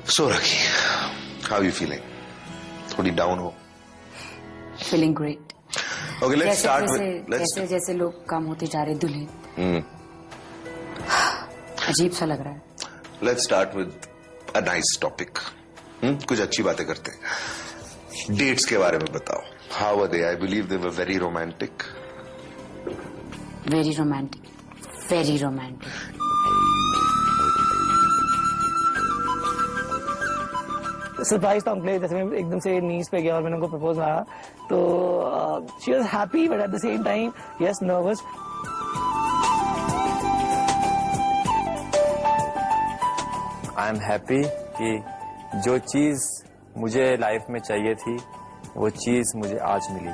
So Rakhi, how are you feeling? थोड़ी down हो? Feeling great. Okay, let's start with जैसे लोग काम होते जा रहे दूल्हे। अजीब सा लग रहा है। Let's start with a nice topic. कुछ अच्छी बातें करते हैं। Dates के बारे में बताओ। How were they? I believe they were very romantic. Very romantic. Very romantic. Surprise था उनके लिए, जैसे मैं एकदम से नीज पे गया और मैंने उनको प्रपोज मारा तो she was happy but at the same time yes nervous. I am happy कि जो चीज मुझे लाइफ में चाहिए थी वो चीज मुझे आज मिली।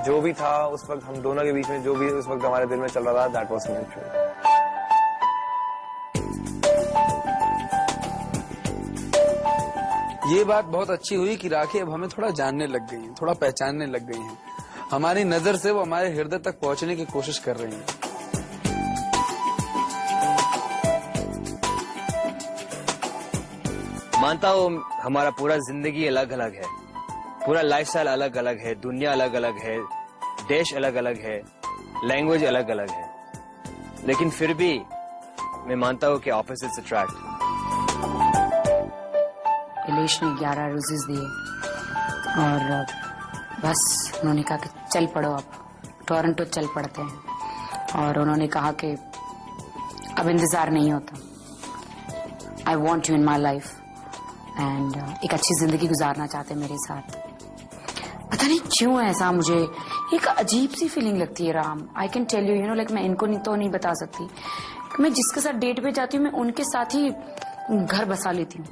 जो भी था उस वक्त हम दोनों के बीच में, जो भी उस वक्त हमारे दिल में चल रहा था, दैट वाज म्यूचुअल। ये बात बहुत अच्छी हुई कि राखी अब हमें थोड़ा जानने लग गई हैं, थोड़ा पहचानने लग गई हैं। हमारी नजर से वो हमारे हृदय तक पहुंचने की कोशिश कर रही हैं। मानता हूँ हमारा पूरा जिंदगी अलग अलग है, पूरा लाइफस्टाइल अलग अलग है, दुनिया अलग अलग है, देश अलग अलग है, लैंग्वेज अलग अलग है, लेकिन फिर भी मैं मानता हूँ कि ऑपोजिट्स अट्रैक्ट। इलेश ने 11 रोजेस दिए और बस उन्होंने कहा कि चल पड़ो, अब टोरंटो चल पड़ते हैं। और उन्होंने कहा कि अब इंतजार नहीं होता, I want you in my life and एक अच्छी जिंदगी गुजारना चाहते मेरे साथ। पता नहीं क्यों ऐसा मुझे एक अजीब सी फीलिंग लगती है Ram. I can tell you, like मैं इनको नहीं बता सकती। मैं जिसके साथ डेट पे जाती हूँ मैं उनके साथ ही घर बसा लेती हूँ।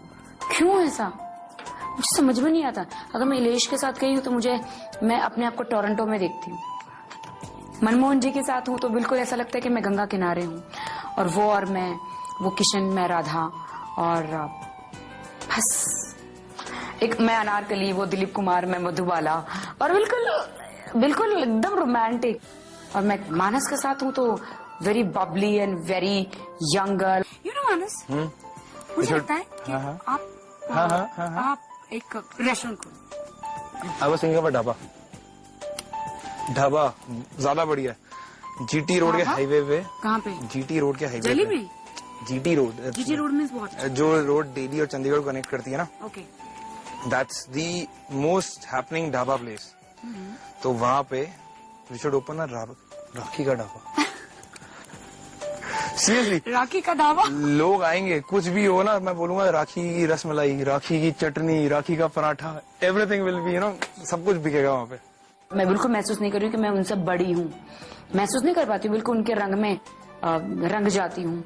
क्यों ऐसा मुझे समझ में नहीं आता। अगर मैं इलेश के साथ गई हूँ तो मैं अपने आप को टोरंटो में देखती हूँ। मनमोहन जी के साथ हूँ तो बिल्कुल ऐसा लगता है कि मैं गंगा किनारे हूँ और वो और मैं, वो किशन, मैं राधा, और बस एक मैं अनारकली, वो दिलीप कुमार, मैं मधुबाला, और बिल्कुल एकदम रोमांटिक। और मैं मानस के साथ हूँ तो very bubbly and very young girl. You know Manas, मुझे लगता है कि आप एक रेस्टोरेंट खोलो। I was thinking of a dhaba ज्यादा बढ़िया, जीटी रोड के हाईवे पे। कहाँ पे? जीटी रोड के हाईवे दिल्ली में? GT road means what? जो रोड दिल्ली और चंडीगढ़ को कनेक्ट करती है ना, okay, that's the most happening dhaba place. तो वहां पे वी शुड ओपन अ राखी का ढाबा। सीरियसली, राखी का ढाबा। लोग आएंगे, कुछ भी हो ना, मैं बोलूंगा राखी की रसमलाई, राखी की चटनी, राखी का पराठा, एवरीथिंग विल बी, सब कुछ बिकेगा वहाँ पे। मैं बिल्कुल महसूस नहीं कर रही हूँ कि मैं उनसे बड़ी हूँ। महसूस नहीं कर पाती हूँ, बिल्कुल उनके रंग में रंग जाती हूँ।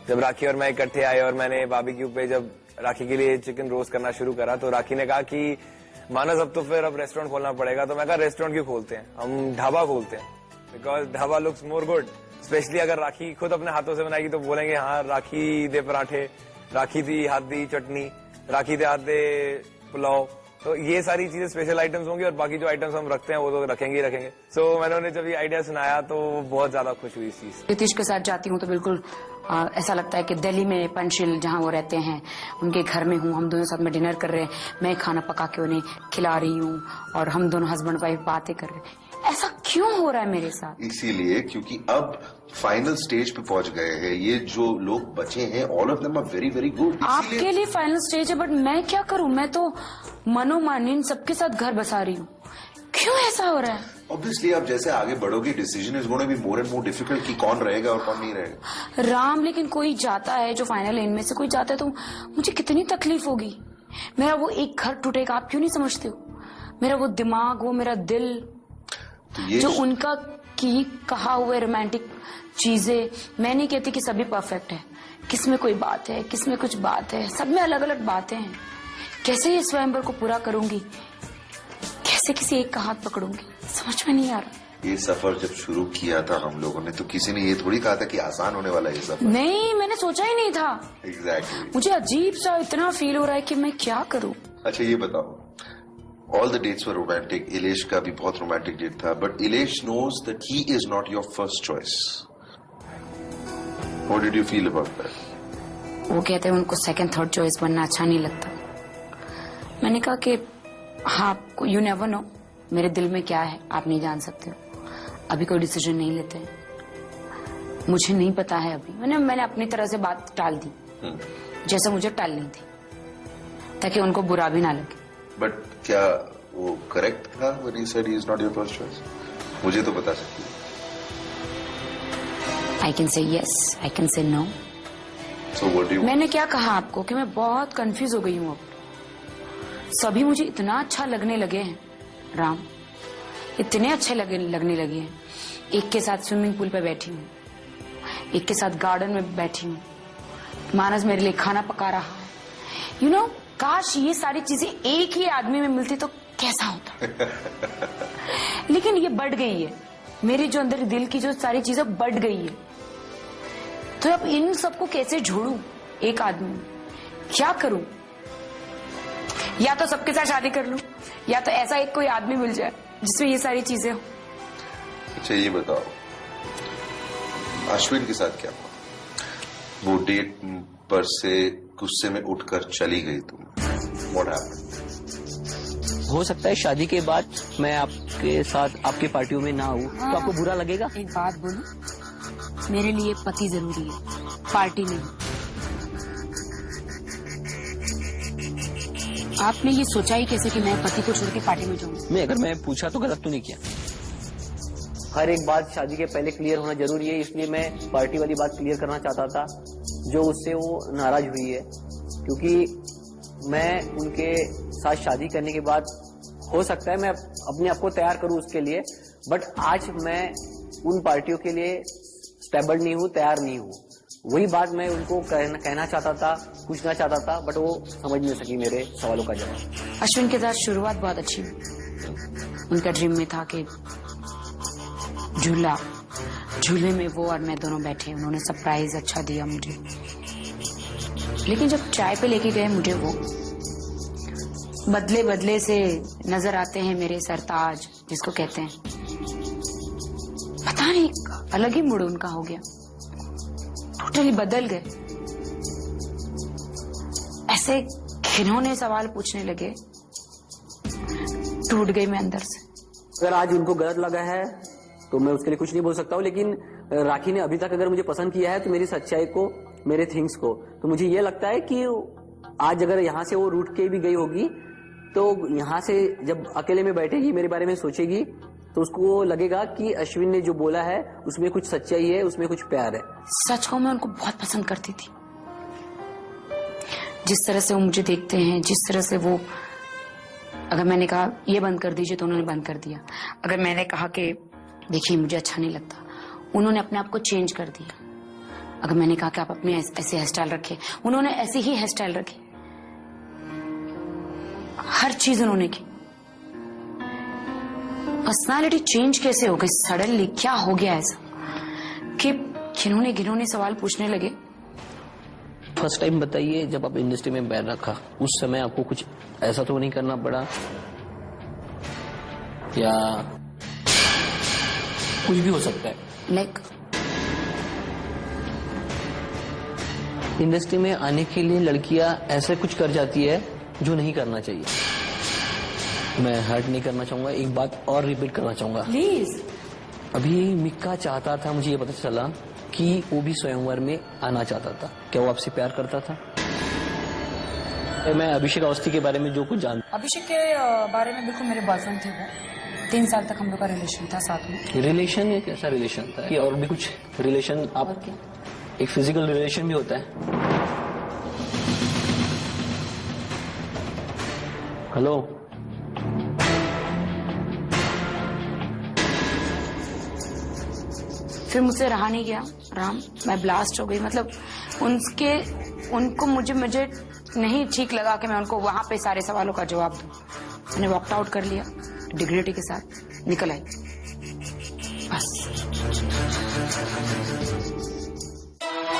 जब राखी और मैं इकट्ठे आए और मैंने बारबेक्यू पे जब राखी के लिए चिकन रोस्ट करना शुरू करा तो राखी ने कहा कि मानस अब तो फिर अब रेस्टोरेंट खोलना पड़ेगा। तो मैं कहा रेस्टोरेंट क्यों खोलते हैं, हम ढाबा खोलते हैं, because dhaba looks more good. Specially अगर राखी खुद अपने हाथों से बनाएगी तो बोलेंगे हाँ राखी दे पराठे, राखी दी हाथ दी चटनी, राखी दे हाथ दे पुलाव। तो ये सारी चीजें स्पेशल आइटम्स होंगी और बाकी जो आइटम्स हम रखते हैं वो तो रखेंगे ही रखेंगे। सो मैंने उन्हें जब ये आइडिया सुनाया तो बहुत ज्यादा खुश हुई इस चीज। रितेश के साथ जाती हूँ तो बिल्कुल ऐसा लगता है कि दिल्ली में पंचशील जहाँ वो रहते हैं उनके घर में हूँ, हम दोनों साथ में डिनर कर रहे हैं, मैं खाना पका के उन्हें खिला रही हूँ और हम दोनों हस्बैंड वाइफ बातें कर रहे हैं। ऐसा क्यों हो रहा है मेरे साथ? इसीलिए क्योंकि अब फाइनल स्टेज पे पहुंच गए हैं। ये जो लोग बचे हैं, all of them are very very good. आपके लिए फाइनल स्टेज है, बट मैं क्या करूँ? मैं तो मनोमानिन सबके साथ घर बसा रही हूँ। क्यों ऐसा हो रहा है? ऑब्वियसली आप जैसे आगे बढ़ोगे decision is going to be more and more difficult कि कौन रहेगा और कौन नहीं रहेगा। राम, लेकिन कोई जाता है जो फाइनल इनमें से कोई जाता है तो मुझे कितनी तकलीफ होगी। मेरा वो एक घर टूटेगा, आप क्यों नहीं समझते हो? मेरा वो दिमाग, वो मेरा दिल, तो ये जो उनका की कहा हुए रोमांटिक चीजें। मैं नहीं कहती कि सभी परफेक्ट है, किस में कोई बात है, किस में कुछ बात है, सब में अलग अलग बातें हैं। कैसे ये स्वयंवर को पूरा करूंगी, कैसे किसी एक का हाथ पकड़ूंगी, समझ में नहीं आ रहा। ये सफर जब शुरू किया था हम लोगों ने तो किसी ने ये थोड़ी कहा था कि आसान होने वाला है ये सफर। नहीं, मैंने सोचा ही नहीं था। एग्जैक्टली। मुझे अजीब सा इतना फील हो रहा है कि मैं क्या करूं। अच्छा ये बताओ, All the dates were romantic. Ilesh का भी बहुत romantic date था, but Ilesh knows that he is not your first choice. What did you feel about that? वो कहते हैं उनको सेकंड थर्ड चॉइस बनना अच्छा नहीं लगता। मैंने कहा कि हाँ, यू नेवर नो, मेरे दिल में क्या है आप नहीं जान सकते हो, अभी कोई डिसीजन नहीं लेते हैं, मुझे नहीं पता है अभी। मैंने अपनी तरह से बात टाल दी जैसे मुझे टालनी थी, ताकि उनको बुरा भी ना लगे। बट क्या वो करेक्ट था when he said he is not your first choice? मुझे तो बता सकती है। I can say yes, I can say no. So what do you? मैंने क्या कहा आपको कि मैं बहुत कंफ्यूज हो गई हूँ अब। सभी मुझे इतना अच्छा लगने लगे हैं राम, इतने अच्छे लगने लगे हैं। एक के साथ स्विमिंग पूल पे बैठी हूँ, एक के साथ गार्डन में बैठी हूँ, मानस मेरे लिए खाना पका रहा है। यू नो, काश ये सारी चीजें एक ही आदमी में मिलती तो कैसा होता। लेकिन ये बढ़ गई है, मेरे जो अंदर दिल की जो सारी चीजें बढ़ गई है, तो अब इन सबको कैसे जोड़ूं एक आदमी में, क्या करूं? या तो सबके साथ शादी कर लूं, या तो ऐसा एक कोई आदमी मिल जाए जिसमें ये सारी चीजें हो। अच्छा ये बताओ, अश्विन के साथ क्या हुआ? वो डेट पर से गुस्से में उठकर चली गई तुम। What happened? हो सकता है शादी के बाद मैं आपके साथ आपकी पार्टियों में ना हूँ तो आपको बुरा लगेगा। एक बात बोलूं, मेरे लिए पति जरूरी है, पार्टी नहीं। आपने ये सोचा ही कैसे कि मैं पति को छोड़ के पार्टी में जाऊं? अगर मैं पूछा तो गलत तो नहीं किया। हर एक बात शादी के पहले क्लियर होना जरूरी है, इसलिए मैं पार्टी वाली बात क्लियर करना चाहता था, जो उससे वो नाराज हुई है। क्योंकि मैं उनके साथ शादी करने के बाद हो सकता है मैं अपने आप को तैयार करूं उसके लिए, बट आज मैं उन पार्टियों के लिए स्टेबल नहीं हूं, तैयार नहीं हूं। वही बात मैं उनको कहना चाहता था, पूछना चाहता था, बट वो समझ नहीं सकी मेरे सवालों का जवाब। अश्विन के साथ शुरुआत बहुत अच्छी हुई। उनका ड्रीम में था कि झूले में वो और मैं दोनों बैठे, उन्होंने सरप्राइज अच्छा दिया मुझे। लेकिन जब चाय पे लेके गए मुझे, वो बदले बदले से नजर आते हैं मेरे सरताज जिसको कहते हैं। पता नहीं, अलग ही मूड उनका हो गया, टोटली बदल गए। ऐसे घिनौने सवाल पूछने लगे, टूट गई मैं अंदर से। अगर आज उनको गलत लगा है तो मैं उसके लिए कुछ नहीं बोल सकता हूँ, लेकिन राखी ने अभी तक अगर मुझे पसंद किया है तो मेरी सच्चाई को, मेरे थिंग्स को, तो मुझे ये लगता है कि आज अगर यहाँ से वो रूठ के भी गई होगी तो यहाँ से जब अकेले में बैठेगी, मेरे बारे में सोचेगी, तो उसको लगेगा कि अश्विन ने जो बोला है उसमें कुछ सच्चाई है, उसमें कुछ प्यार है। सच को मैं उनको बहुत पसंद करती थी, जिस तरह से वो मुझे देखते हैं, जिस तरह से वो, अगर मैंने कहा ये बंद कर दीजिए तो उन्होंने बंद कर दिया। अगर मैंने कहा कि देखिए मुझे अच्छा नहीं लगता, उन्होंने अपने आप को चेंज कर दिया। अगर मैंने कहा कि आप अपने ऐसे हेयर स्टाइल रखे, उन्होंने ऐसी ही हेयर स्टाइल रखी। हर चीज उन्होंने की। पर्सनालिटी चेंज कैसे हो गई सडनली? क्या हो गया ऐसा कि घिनौने सवाल पूछने लगे? फर्स्ट टाइम बताइए जब आप इंडस्ट्री में पैर रखा, उस समय आपको कुछ ऐसा तो नहीं करना पड़ा, या कुछ भी हो सकता है? लाइक इंडस्ट्री में आने के लिए लड़कियां ऐसा कुछ कर जाती है जो नहीं करना चाहिए। मैं हर्ट नहीं करना चाहूंगा, एक बात और रिपीट करना चाहूंगा प्लीज। अभी मिक्का चाहता था, मुझे ये पता चला कि वो भी स्वयंवर में आना चाहता था। क्या वो आपसे प्यार करता था? मैं अभिषेक अवस्थी के बारे में जो कुछ जानता, अभिषेक के बारे में बिल्कुल मेरे बॉयफ्रेंड थे वो। 3 साल तक हम लोग का रिलेशन था साथ में। रिलेशन एक ऐसा रिलेशन था कि और भी कुछ रिलेशन, आप और क्या? एक फिजिकल रिलेशन भी होता है। हेलो, फिर मुझसे रहा नहीं गया राम, मैं ब्लास्ट हो गई। मतलब उनको मुझे नहीं ठीक लगा कि मैं उनको वहां पे सारे सवालों का जवाब दूं। मैंने वॉकड आउट कर लिया, डिग्निटी के साथ निकल आई बस।